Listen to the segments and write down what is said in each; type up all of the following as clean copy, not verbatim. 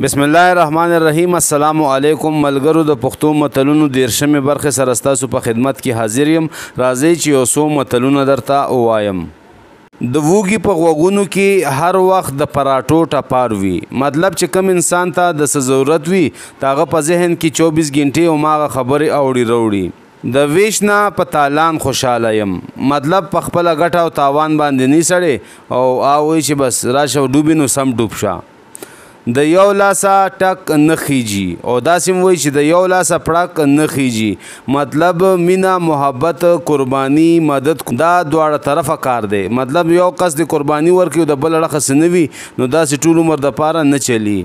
بسم الله الرحمن الرحیم. السلام علیکم ملګرو د پښتو متلونو دیرشمې برخې سره ستاسو په خدمت کې حاضر یم. راځئ چې یو څو متلونه درته ووایم. د وږي په غوږونو کې هر وخت د پراټو ټپار وي. مطلب چې کم انسان ته د څه ضرورت وي هغه په ذهن کې 24 غنټې هماغه خبرې اوړي وروړي. د ویش نه په تالان خوشحاله یم. مطلب په خپله ګټه او تاوان باندې نه سړی او وایي چې بس راشه ډوبي نو سم ډوب شه. د یو لاسه ټک نه خیجي او داسې وایي چې د یو لاسه پړک نه خیجي. مطلب مینا محبت قرباني مدد دا دواړه طرفه کار دی. مطلب یو کس د قرباني ورکړي او د بل اړخه نه وي نو داسې ټول عمر دپاره نه چلی.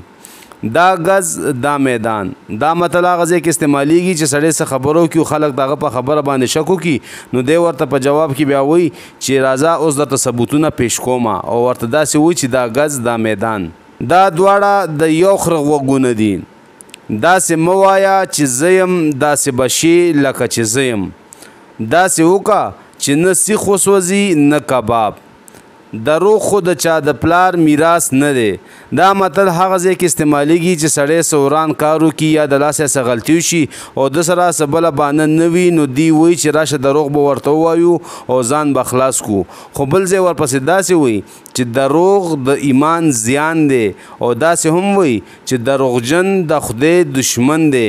دا غز دا میدان دا متل هغه ځای کې استعمالیږي چې سړی څه خبرو کې خلک دغه په خبره باندې شک وکړي نو دی ورته په جواب کې بیا وایي چې راځه اوس درته ثبوتونه پیش کومه او ورته داسې وایي چې دا غز دا میدان دا دواړه د یو خره غوږونه دي. داسې مه وایه چې زه یم داسې به شي لکه چې زه یم. داسې وکړه چې نه سیخ وسوځي نه کباب. دروغ خو د چا د پلار میراث نه دی. دا متل هغه ځای کې استعمالیږي چې سړی سوران کار وکړي یا د لاسه څه غلطي وشي او د سره څه بله بانه نه وي نو دی وایي چې راشه دروغ به ورته ووایو او ځان به خلاص کړو. خو بل ځای ورپسې داسې وایي چې دروغ د ایمان زیان دی او داسې هم وایي چې دروغجن د خدای دشمن دی.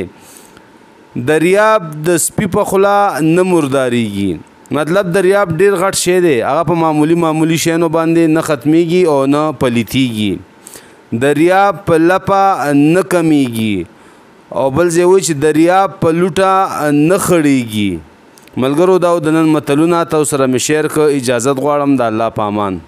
دریاب د سپي په خوله نه مرداریږي. مطلب دریاب ډیر غټ شی دی هغه په معمولی شینو باندې نه ختمیږي او نه پلیتیږي. دریاب په لپه نه کمیږي او بل ځای وایي چې دریاب په لوټه نه خړیږي. ملګرو دا د نن متلونه تاسو سره مې شیر کړ. اجازت غواړم د الله په امان.